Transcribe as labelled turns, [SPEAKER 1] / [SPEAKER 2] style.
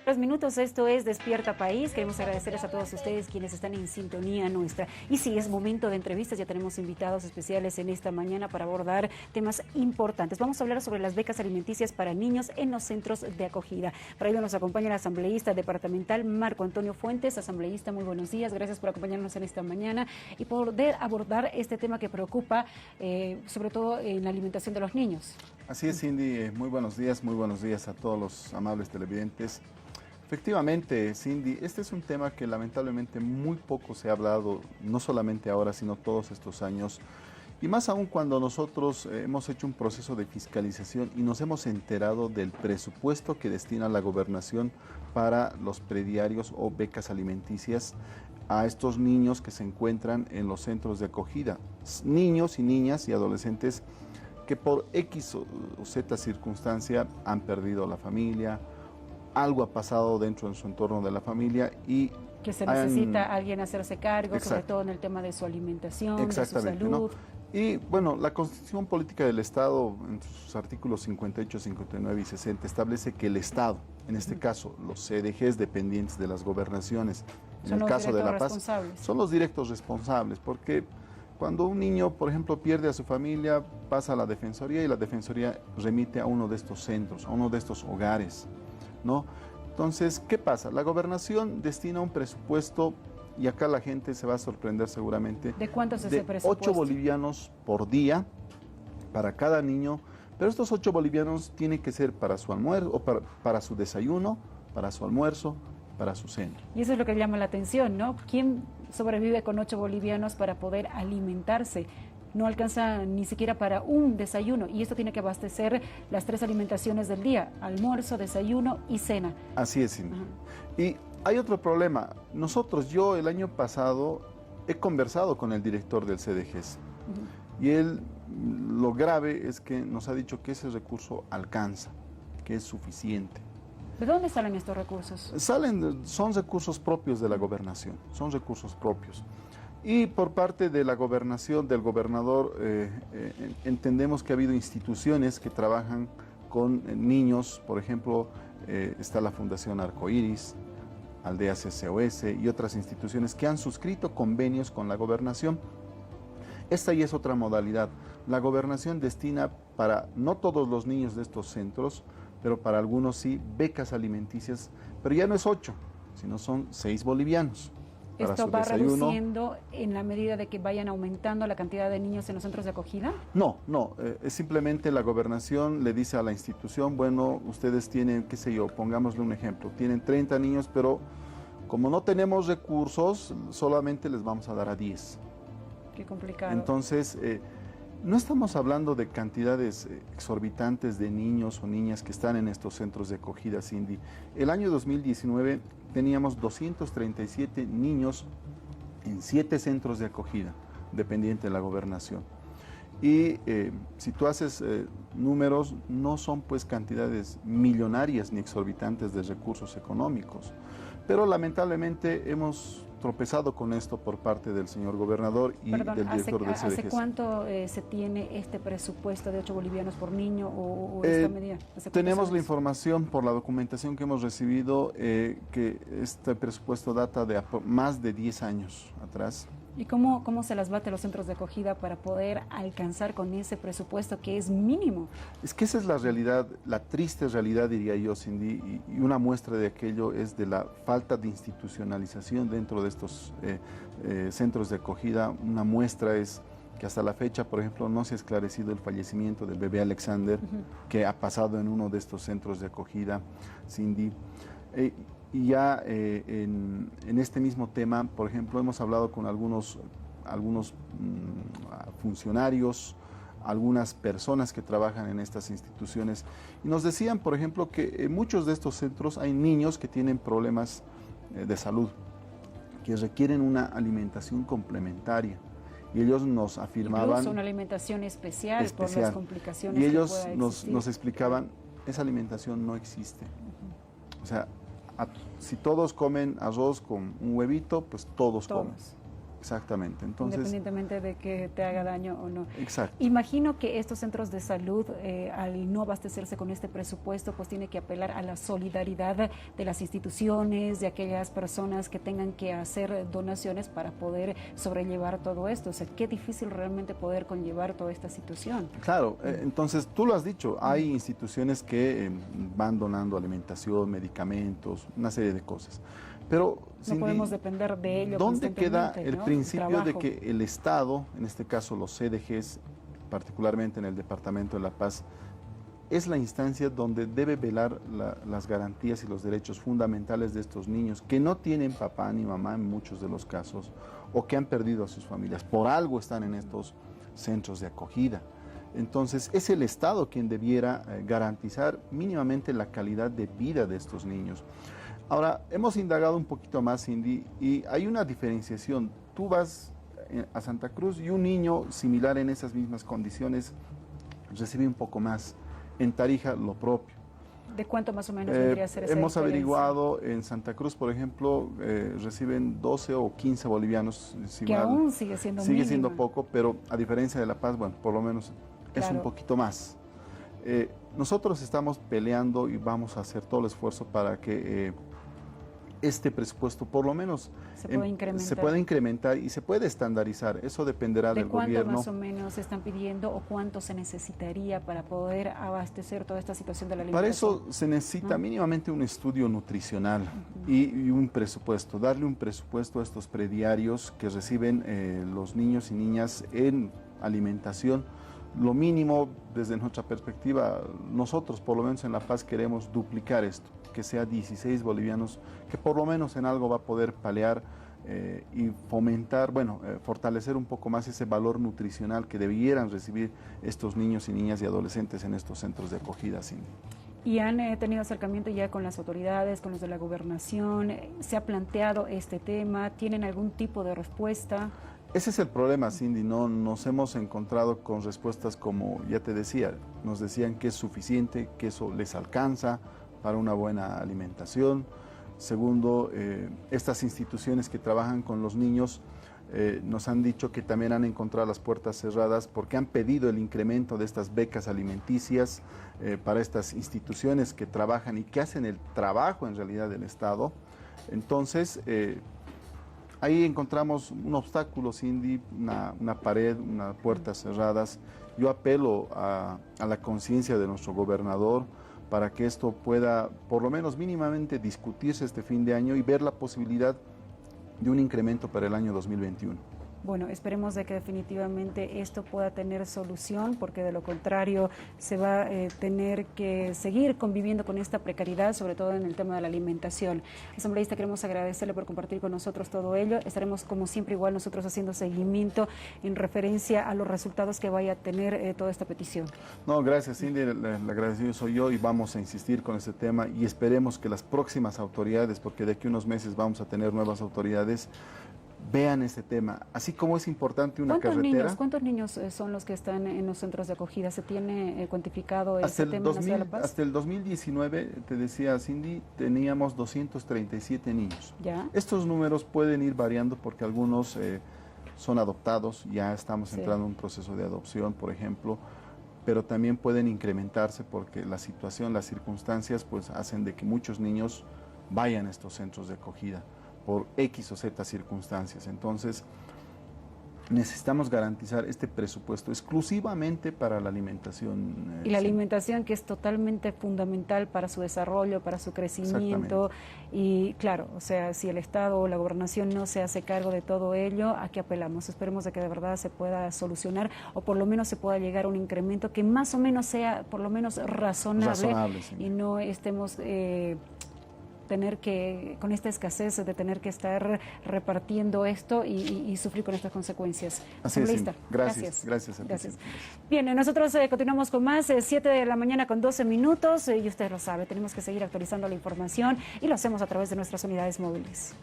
[SPEAKER 1] Los minutos, esto es Despierta País. Queremos agradecerles a todos ustedes quienes están en sintonía nuestra. Y sí, es momento de entrevistas. Ya tenemos invitados especiales en esta mañana para abordar temas importantes. Vamos a hablar sobre las becas alimenticias para niños en los centros de acogida. Para ello nos acompaña el asambleísta departamental Marco Antonio Fuentes. Asambleísta, muy buenos días. Gracias por acompañarnos en esta mañana y poder abordar este tema que preocupa, sobre todo en la alimentación de los niños.
[SPEAKER 2] Así es, Cindy. Muy buenos días a todos los amables televidentes. Efectivamente, Cindy, este es un tema que lamentablemente muy poco se ha hablado, no solamente ahora, sino todos estos años. Y más aún cuando nosotros hemos hecho un proceso de fiscalización y nos hemos enterado del presupuesto que destina la gobernación para los prediarios o becas alimenticias a estos niños que se encuentran en los centros de acogida. Niños y niñas y adolescentes que por X o Z circunstancia han perdido la familia, algo ha pasado dentro de su entorno de la familia y
[SPEAKER 1] que se necesita alguien hacerse cargo,
[SPEAKER 2] Exacto.
[SPEAKER 1] sobre todo en el tema de su alimentación, de su
[SPEAKER 2] Exactamente,
[SPEAKER 1] salud.
[SPEAKER 2] ¿no? Y bueno, la Constitución Política del Estado, en sus artículos 58, 59 y 60, establece que el Estado, en este caso los CDGs dependientes de las gobernaciones, en el caso de La Paz, son los directos responsables, porque cuando un niño, por ejemplo, pierde a su familia, pasa a la Defensoría y la Defensoría remite a uno de estos centros, a uno de estos hogares, ¿no? Entonces, ¿qué pasa? La gobernación destina un presupuesto, y acá la gente se va a sorprender seguramente.
[SPEAKER 1] ¿De cuánto es ese
[SPEAKER 2] de
[SPEAKER 1] presupuesto?
[SPEAKER 2] 8 bolivianos por día para cada niño, pero estos 8 bolivianos tienen que ser para su almuerzo, o para su desayuno, para su almuerzo, para su cena.
[SPEAKER 1] Y eso es lo que llama la atención, ¿no? ¿Quién sobrevive con 8 bolivianos para poder alimentarse? No alcanza ni siquiera para un desayuno y esto tiene que abastecer las 3 alimentaciones del día: almuerzo, desayuno y cena.
[SPEAKER 2] Así es, Cindy. Y hay otro problema. Yo el año pasado he conversado con el director del CDGs y él, lo grave es que nos ha dicho que ese recurso alcanza, que es suficiente.
[SPEAKER 1] ¿De dónde salen estos recursos?
[SPEAKER 2] Son recursos propios de la gobernación, son recursos propios. Y por parte de la gobernación, del gobernador, entendemos que ha habido instituciones que trabajan con niños. Por ejemplo, está la Fundación Arcoiris, Aldeas SOS y otras instituciones que han suscrito convenios con la gobernación. Esta ya es otra modalidad. La gobernación destina para no todos los niños de estos centros, pero para algunos sí, becas alimenticias, pero ya no es 8, sino son 6 bolivianos.
[SPEAKER 1] ¿Esto va reduciendo en la medida de que vayan aumentando la cantidad de niños en los centros de acogida?
[SPEAKER 2] No, es simplemente la gobernación le dice a la institución, bueno, ustedes tienen, qué sé yo, pongámosle un ejemplo, tienen 30 niños, pero como no tenemos recursos, solamente les vamos a dar a 10.
[SPEAKER 1] Qué complicado.
[SPEAKER 2] Entonces, no estamos hablando de cantidades exorbitantes de niños o niñas que están en estos centros de acogida, Cindy. El año 2019 teníamos 237 niños en 7 centros de acogida, dependiente de la gobernación. Y si tú haces números, no son pues cantidades millonarias ni exorbitantes de recursos económicos. Pero lamentablemente hemos tropezado con esto por parte del señor gobernador y del director del CDGs.
[SPEAKER 1] ¿Hace cuánto se tiene este presupuesto de 8 bolivianos por niño o esta medida?
[SPEAKER 2] Tenemos la información por la documentación que hemos recibido que este presupuesto data de más de 10 años atrás.
[SPEAKER 1] ¿Y cómo se las bate los centros de acogida para poder alcanzar con ese presupuesto que es mínimo?
[SPEAKER 2] Es que esa es la realidad, la triste realidad, diría yo, Cindy, y una muestra de aquello es de la falta de institucionalización dentro de estos centros de acogida. Una muestra es que hasta la fecha, por ejemplo, no se ha esclarecido el fallecimiento del bebé Alexander, que ha pasado en uno de estos centros de acogida, Cindy. Y ya en este mismo tema, por ejemplo, hemos hablado con algunos funcionarios, algunas personas que trabajan en estas instituciones, y nos decían, por ejemplo, que en muchos de estos centros hay niños que tienen problemas de salud, que requieren una alimentación complementaria. Y ellos nos afirmaban...
[SPEAKER 1] Incluso una alimentación especial por las complicaciones
[SPEAKER 2] y
[SPEAKER 1] que
[SPEAKER 2] ellos
[SPEAKER 1] pueda
[SPEAKER 2] nos explicaban, esa alimentación no existe. O sea, si todos comen arroz con un huevito, pues todos comen. Exactamente. Entonces,
[SPEAKER 1] independientemente de que te haga daño o no.
[SPEAKER 2] exacto.
[SPEAKER 1] Imagino que estos centros de salud, al no abastecerse con este presupuesto, pues tiene que apelar a la solidaridad de las instituciones, de aquellas personas que tengan que hacer donaciones para poder sobrellevar todo esto. O sea, qué difícil realmente poder conllevar toda esta situación.
[SPEAKER 2] Claro, entonces tú lo has dicho, hay instituciones que van donando alimentación, medicamentos, una serie de cosas. Pero,
[SPEAKER 1] No
[SPEAKER 2] Cindy,
[SPEAKER 1] podemos depender de ello
[SPEAKER 2] ¿dónde queda
[SPEAKER 1] constantemente,
[SPEAKER 2] el
[SPEAKER 1] ¿no?
[SPEAKER 2] principio de
[SPEAKER 1] Trabajo.
[SPEAKER 2] que el Estado, en este caso los CDGs, particularmente en el Departamento de La Paz, es la instancia donde debe velar las garantías y los derechos fundamentales de estos niños que no tienen papá ni mamá en muchos de los casos o que han perdido a sus familias? Por algo están en estos centros de acogida. Entonces, es el Estado quien debiera garantizar mínimamente la calidad de vida de estos niños. Ahora, hemos indagado un poquito más, Cindy, y hay una diferenciación. Tú vas a Santa Cruz y un niño similar en esas mismas condiciones recibe un poco más. En Tarija, lo propio.
[SPEAKER 1] ¿De cuánto más o menos vendría a ser esa
[SPEAKER 2] Hemos
[SPEAKER 1] diferencia?
[SPEAKER 2] averiguado en Santa Cruz, por ejemplo, reciben 12 o 15 bolivianos. Si
[SPEAKER 1] Que
[SPEAKER 2] mal,
[SPEAKER 1] aún sigue siendo
[SPEAKER 2] sigue siendo
[SPEAKER 1] mínima.
[SPEAKER 2] poco, pero a diferencia de La Paz, bueno, por lo menos es
[SPEAKER 1] Claro.
[SPEAKER 2] un poquito más. Nosotros estamos peleando y vamos a hacer todo el esfuerzo para que este presupuesto por lo menos
[SPEAKER 1] Se puede incrementar.
[SPEAKER 2] se pueda incrementar y se puede estandarizar. Eso dependerá
[SPEAKER 1] ¿De
[SPEAKER 2] del
[SPEAKER 1] cuánto
[SPEAKER 2] gobierno.
[SPEAKER 1] más o menos están pidiendo o cuánto se necesitaría para poder abastecer toda esta situación de la
[SPEAKER 2] Para
[SPEAKER 1] alimentación?
[SPEAKER 2] eso se necesita mínimamente un estudio nutricional y un presupuesto, darle un presupuesto a estos prediarios que reciben los niños y niñas en alimentación. Lo mínimo, desde nuestra perspectiva, nosotros por lo menos en La Paz queremos duplicar esto, que sea 16 bolivianos, que por lo menos en algo va a poder paliar y fomentar, fortalecer un poco más ese valor nutricional que debieran recibir estos niños y niñas y adolescentes en estos centros de acogida, Cindy.
[SPEAKER 1] ¿Y han tenido acercamiento ya con las autoridades, con los de la gobernación? ¿Se ha planteado este tema? ¿Tienen algún tipo de respuesta?
[SPEAKER 2] Ese es el problema, Cindy, no nos hemos encontrado con respuestas como, ya te decía, nos decían que es suficiente, que eso les alcanza para una buena alimentación. Segundo, estas instituciones que trabajan con los niños nos han dicho que también han encontrado las puertas cerradas porque han pedido el incremento de estas becas alimenticias para estas instituciones que trabajan y que hacen el trabajo en realidad del Estado. Entonces, ahí encontramos un obstáculo, Cindy, una pared, unas puertas cerradas. Yo apelo a la conciencia de nuestro gobernador para que esto pueda, por lo menos mínimamente, discutirse este fin de año y ver la posibilidad de un incremento para el año 2021.
[SPEAKER 1] Bueno, esperemos de que definitivamente esto pueda tener solución, porque de lo contrario se va a tener que seguir conviviendo con esta precariedad, sobre todo en el tema de la alimentación. Asambleísta, queremos agradecerle por compartir con nosotros todo ello. Estaremos, como siempre, igual nosotros haciendo seguimiento en referencia a los resultados que vaya a tener toda esta petición.
[SPEAKER 2] No, gracias, Cindy. El agradecido soy yo y vamos a insistir con este tema y esperemos que las próximas autoridades, porque de aquí a unos meses vamos a tener nuevas autoridades, vean este tema, así como es importante una carretera.
[SPEAKER 1] ¿Cuántos niños son los que están en los centros de acogida? ¿Se tiene cuantificado este tema en la ciudad de La Paz?
[SPEAKER 2] Hasta el 2019, te decía Cindy, teníamos 237 niños.
[SPEAKER 1] ¿Ya?
[SPEAKER 2] Estos números pueden ir variando porque algunos son adoptados, ya estamos entrando en un proceso de adopción, por ejemplo, pero también pueden incrementarse porque la situación, las circunstancias, pues hacen de que muchos niños vayan a estos centros de acogida por X o Z circunstancias. Entonces, necesitamos garantizar este presupuesto exclusivamente para la alimentación.
[SPEAKER 1] Y la alimentación, que es totalmente fundamental para su desarrollo, para su crecimiento. Y claro, o sea, si el Estado o la gobernación no se hace cargo de todo ello, ¿a qué apelamos? Esperemos de que de verdad se pueda solucionar o por lo menos se pueda llegar a un incremento que más o menos sea por lo menos razonable
[SPEAKER 2] sí.
[SPEAKER 1] Y no estemos tener que, con esta escasez de tener que estar repartiendo esto y sufrir con estas consecuencias.
[SPEAKER 2] Así es,
[SPEAKER 1] Asambleísta,
[SPEAKER 2] gracias.
[SPEAKER 1] Gracias. Bien, nosotros continuamos con más, 7 de la mañana con 12 minutos, y usted lo sabe, tenemos que seguir actualizando la información y lo hacemos a través de nuestras unidades móviles.